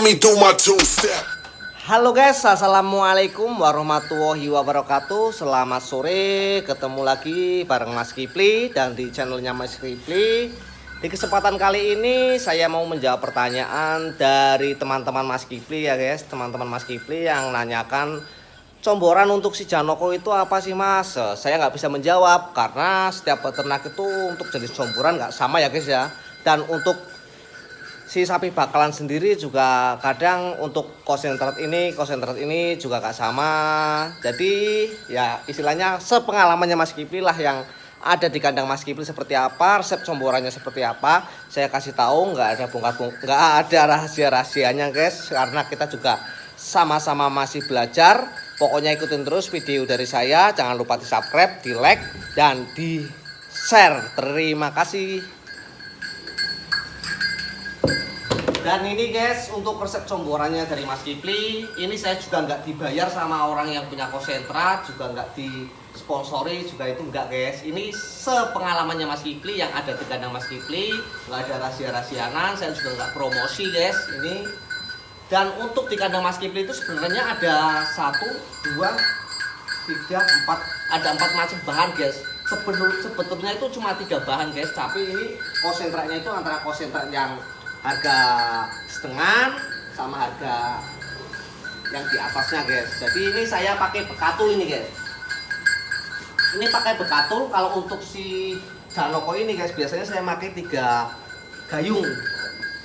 me do my two-step. Halo guys, assalamualaikum warahmatullahi wabarakatuh. Selamat sore, ketemu lagi bareng Mas Kipli dan di channelnya Mas Kipli. Di kesempatan kali ini saya mau menjawab pertanyaan dari teman-teman Mas Kipli ya guys. Teman-teman Mas Kipli yang nanyakan comboran untuk si Janoko itu apa sih Mas? Saya nggak bisa menjawab karena setiap peternak itu untuk jenis comboran nggak sama ya guys ya. Dan untuk si sapi bakalan sendiri juga kadang untuk konsentrat ini juga gak sama. Jadi ya istilahnya sepengalamannya Mas Kipli lah yang ada di kandang Mas Kipli seperti apa, resep comborannya seperti apa, saya kasih tahu, nggak ada nggak ada rahasia-rahasianya guys, karena kita juga sama-sama masih belajar. Pokoknya ikutin terus video dari saya, jangan lupa di subscribe, di like, dan di share. Terima kasih. Dan ini guys untuk resep comborannya dari Mas Kipli. Ini saya juga nggak dibayar sama orang yang punya konsentrat, juga nggak disponsori, juga itu enggak guys. Ini sepengalamannya Mas Kipli yang ada di kandang Mas Kipli, nggak ada rahasia-rahasianan. Saya juga nggak promosi guys ini. Dan untuk di kandang Mas Kipli itu sebenarnya ada 1, 2, 3, 4, ada 4 macam bahan guys. Sebetulnya itu cuma 3 bahan guys, tapi ini konsentratnya itu antara konsentrat yang harga setengah sama harga yang di atasnya guys. Jadi ini saya pakai bekatul ini guys. Ini pakai bekatul. Kalau untuk si Janoko ini guys, biasanya saya pakai 3 gayung.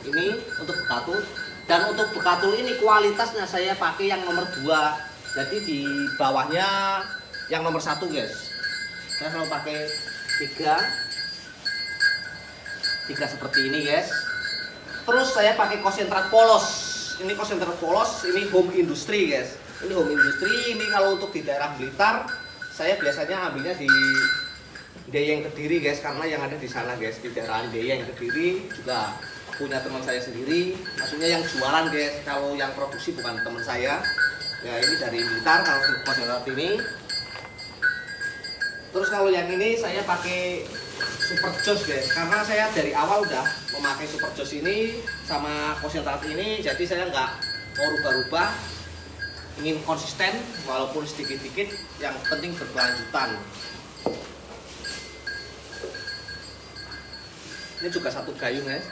Ini untuk bekatul. Dan untuk bekatul ini kualitasnya saya pakai yang nomor 2. Jadi di bawahnya yang nomor 1 guys. Saya selalu pakai 3 seperti ini guys. Terus saya pakai konsentrat polos. Ini konsentrat polos, ini home industry guys. Ini home industry. Ini kalau untuk di daerah Blitar, saya biasanya ambilnya di Deyeng Kediri guys, karena yang ada di sana guys, di daerah Deyeng Kediri juga punya teman saya sendiri. Maksudnya yang jualan guys. Kalau yang produksi bukan teman saya. Ya ini dari Blitar kalau konsentrat ini. Terus kalau yang ini saya pakai Super Joss guys, karena saya dari awal udah memakai Super Joss ini sama konsentrat ini, jadi saya nggak mau rubah-rubah, ingin konsisten walaupun sedikit-sedikit, yang penting berkelanjutan. Ini juga 1 gayung guys.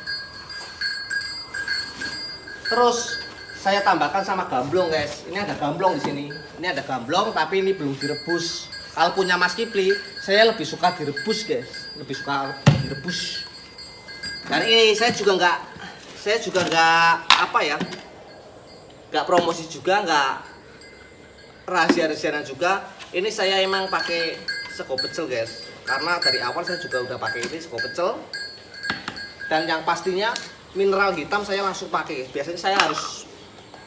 Terus saya tambahkan sama gamblong guys. Ini ada gamblong di sini. Ini ada gamblong tapi ini belum direbus. Kalau punya Mas Kipli, saya lebih suka direbus guys, lebih suka direbus. Dan ini saya juga nggak apa ya, nggak promosi juga, nggak rahasia-rahasiaan juga. Ini saya emang pakai sego pecel guys, karena dari awal saya juga udah pakai ini sego pecel. Dan yang pastinya mineral hitam saya langsung pakai. Biasanya saya harus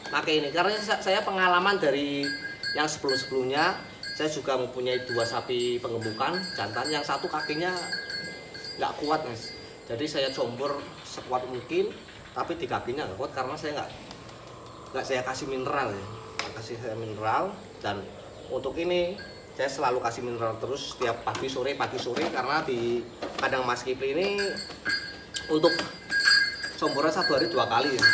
pakai ini karena saya pengalaman dari yang sebelum-sebelumnya. Saya juga mempunyai 2 sapi penggemukan jantan, yang 1 kakinya nggak kuat guys. Jadi saya combor sekuat mungkin, tapi di kakinya nggak kuat karena saya nggak saya kasih mineral ya, kasih saya mineral. Dan untuk ini saya selalu kasih mineral terus setiap pagi sore karena di kandang Mas Kipli ini untuk comboran 1 hari 2 kali ya.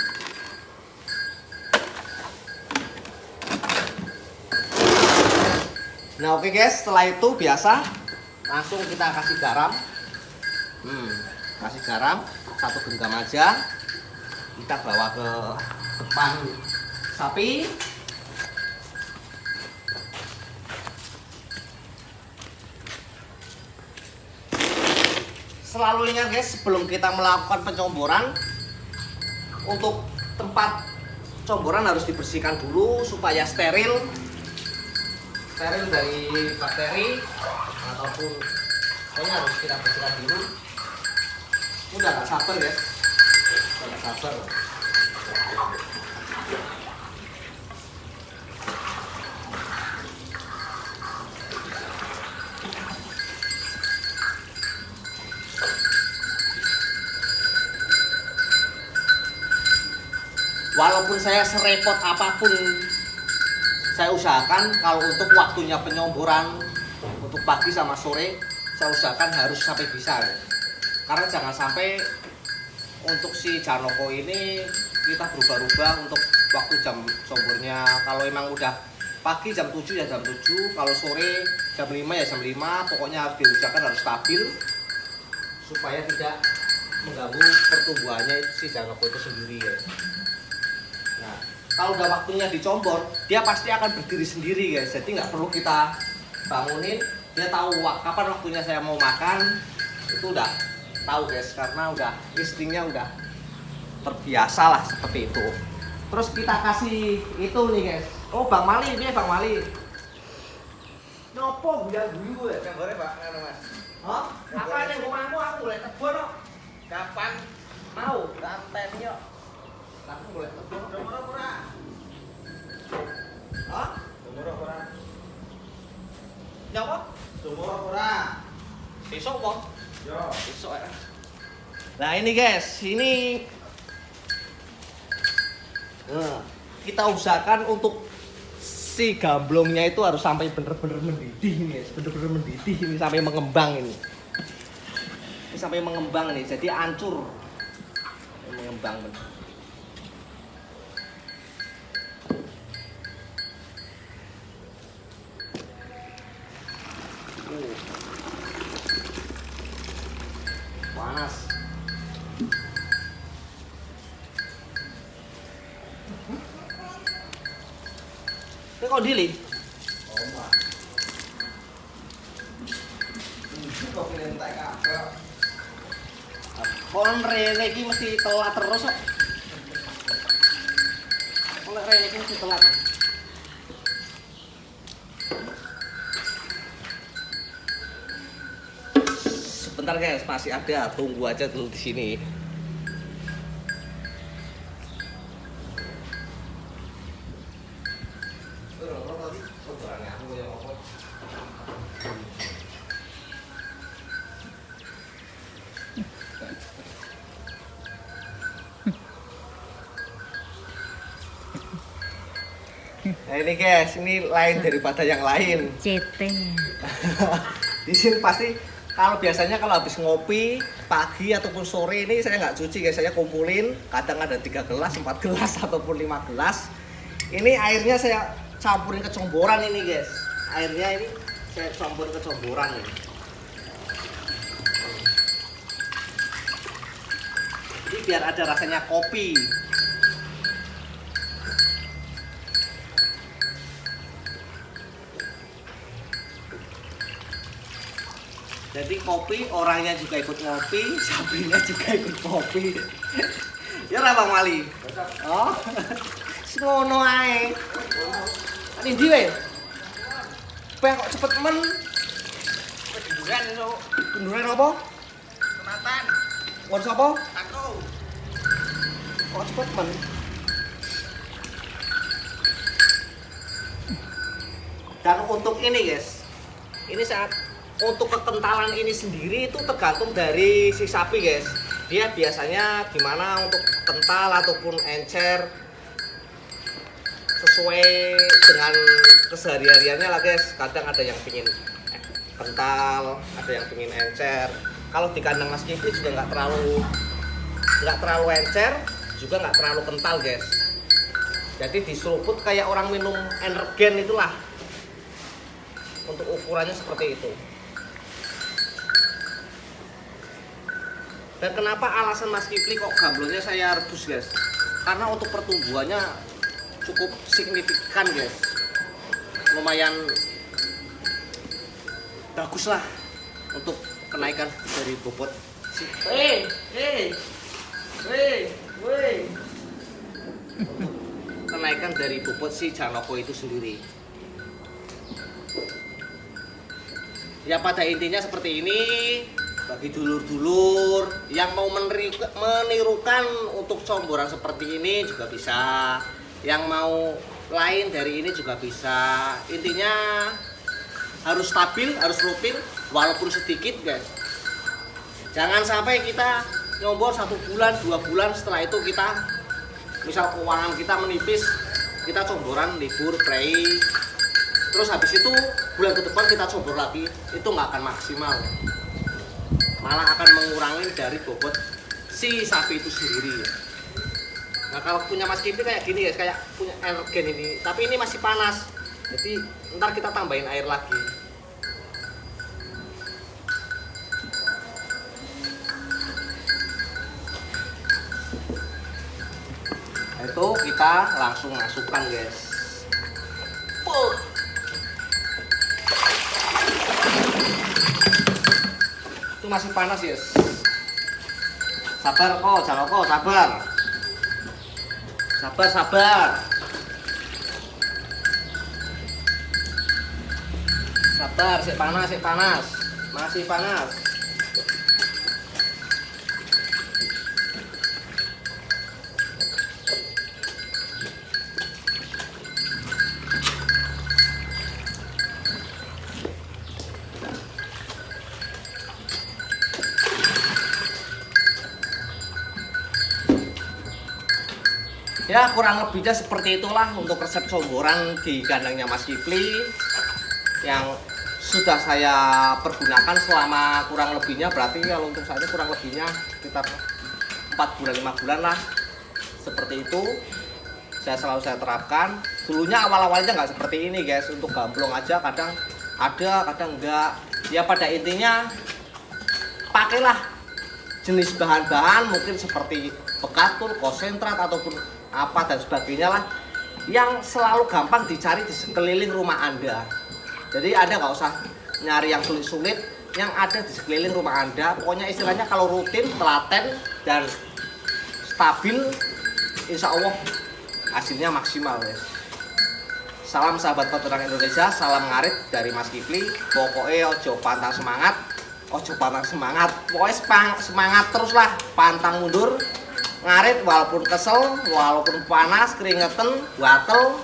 Nah oke guys, setelah itu biasa langsung kita kasih garam. Kasih garam 1 genggam aja. Kita bawa ke depan sapi. Selalu ingat guys, sebelum kita melakukan pencomboran, untuk tempat comboran harus dibersihkan dulu supaya steril dari bakteri ataupun pokoknya harus kita bersihkan dulu. Udah gak sabar guys, udah gak sabar. Walaupun saya serepot apapun, saya usahakan kalau untuk waktunya penyomboran untuk pagi sama sore, saya usahakan harus sampai bisa ya. Karena jangan sampai untuk si Janoko ini kita berubah-ubah untuk waktu jam combornya. Kalau emang udah pagi jam 7 ya jam 7, kalau sore jam 5 ya jam 5. Pokoknya harus diusahakan harus stabil supaya tidak mengganggu pertumbuhannya si Janoko itu sendiri ya. Nah, kalau udah waktunya dicombor, dia pasti akan berdiri sendiri guys. Jadi nggak perlu kita bangunin, dia tahu kapan waktunya saya mau makan. Itu udah tahu guys, karena udah instingnya udah terbiasa lah seperti itu. Terus kita kasih itu nih guys. Oh Bang Mali, ini Bang Mali. Nyopo biar guyu ya? Gambarnya Pak, ngono Mas. Hah? Apa yang ngomongmu aku boleh tebon kok? Kapan Mau? santen yo? Aku boleh tebon. Nomor ora? Hah? Nomor ora? Nyopo? Nomor ora? Besok kok? Yo. Besok ya. Nah ini guys, ini kita usahakan untuk si gamblongnya itu harus sampai bener-bener mendidih nih, bener-bener mendidih ini sampai mengembang ini. Ini sampai mengembang nih, jadi hancur. Mengembang bener. Panas. Ini kok dili? Oh, Mas. Ini kok kene tak kabel. Kon rene iki mesti telat terus kok. Kon rene iki mesti telat. Sebentar guys, masih ada. Tunggu aja dulu di sini. Nah ini guys, ini lain daripada yang lain. CT. Di sini pasti kalau biasanya kalau habis ngopi pagi ataupun sore ini saya nggak cuci guys, saya kumpulin. Kadang ada 3 gelas, 4 gelas ataupun 5 gelas. Ini airnya saya campurin ke comboran ini guys. Airnya ini saya campurin ke comboran ini. Jadi biar ada rasanya kopi. Jadi kopi, orangnya juga ikut ngopi, sapinya juga ikut kopi. Ya ora Bang Mali. Oh. Ngono ae. Ini ndi we? Pe kok cepet men? Penduran iso. Benduran apa? Sunatan. Ngon sapa? Aku. Kok cepet men? Dan untuk ini guys, ini saat untuk kekentalan ini sendiri itu tergantung dari si sapi guys. Dia biasanya gimana untuk kental ataupun encer sesuai dengan kesehariannya lah guys. Kadang ada yang pingin kental, ada yang pingin encer. Kalau di kandang Mas Kipli juga nggak terlalu encer, juga nggak terlalu kental guys. Jadi diseruput kayak orang minum energen itulah. Untuk ukurannya seperti itu. Dan kenapa alasan Mas Kipli kok gamblonnya saya rebus guys? Karena untuk pertumbuhannya cukup signifikan guys. Lumayan bagus lah untuk kenaikan dari bobot. Untuk kenaikan dari bobot si Janoko itu sendiri. Ya pada intinya seperti ini. Bagi dulur-dulur yang mau menirukan untuk comboran seperti ini juga bisa. Yang mau lain dari ini juga bisa. Intinya harus stabil, harus rutin walaupun sedikit guys. Jangan sampai kita nyombor 1 bulan, 2 bulan setelah itu kita misal keuangan kita menipis, kita comboran libur, prei. Terus habis itu bulan ke depan kita combor lagi, itu nggak akan maksimal. Malah akan mengurangi dari bobot si sapi itu sendiri. Nah kalau punya Mas Kipli kayak gini guys, kayak punya energen ini, tapi ini masih panas. Jadi ntar kita tambahin air lagi. Itu kita langsung masukkan guys. Itu masih panas guys. Sabar kok, jangan kok, sabar. Sabar. Sabar, sik panas. Masih panas. Ya kurang lebihnya seperti itulah untuk resep comboran di kandangnya Mas Kipli yang sudah saya pergunakan selama kurang lebihnya, berarti kalau untuk saya kurang lebihnya sekitar 4 bulan 5 bulan lah, seperti itu selalu saya terapkan. Dulunya awal-awalnya nggak seperti ini guys, untuk gamblong aja kadang ada kadang enggak, ya pada intinya pakailah jenis bahan-bahan mungkin seperti bekatul, konsentrat ataupun apa dan sebagainya lah yang selalu gampang dicari di sekeliling rumah Anda. Jadi Anda nggak usah nyari yang sulit-sulit, yang ada di sekeliling rumah Anda. Pokoknya istilahnya kalau rutin, telaten dan stabil, insya Allah hasilnya maksimal guys. Salam sahabat peternak Indonesia, salam ngarit dari Mas Kipli. Pokoknya ojo pantang semangat, pokoknya semangat terus lah, pantang mundur. Ngarit walaupun kesel, walaupun panas, keringetan, gatel.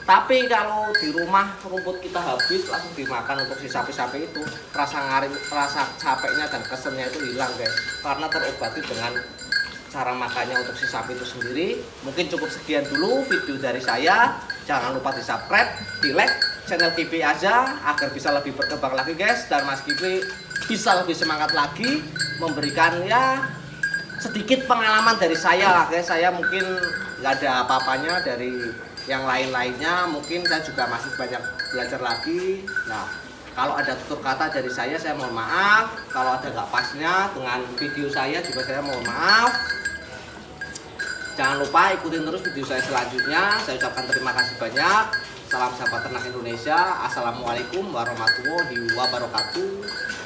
Tapi kalau di rumah rumput kita habis langsung dimakan untuk si sapi-sapi itu, rasa ngarit, rasa capeknya dan keselnya itu hilang guys, karena terobati dengan cara makannya untuk si sapi itu sendiri. Mungkin cukup sekian dulu video dari saya. Jangan lupa di subscribe, di like channel Kipli aja agar bisa lebih berkembang lagi guys, dan Mas Kipli bisa lebih semangat lagi memberikan ya sedikit pengalaman dari saya lah guys. Saya mungkin nggak ada apa-apanya dari yang lain-lainnya, mungkin saya juga masih banyak belajar lagi. Nah kalau ada tutur kata dari saya mohon maaf. Kalau ada nggak pasnya dengan video saya juga saya mohon maaf. Jangan lupa ikutin terus video saya selanjutnya. Saya ucapkan terima kasih banyak. Salam sahabat ternak Indonesia. Assalamualaikum warahmatullahi wabarakatuh.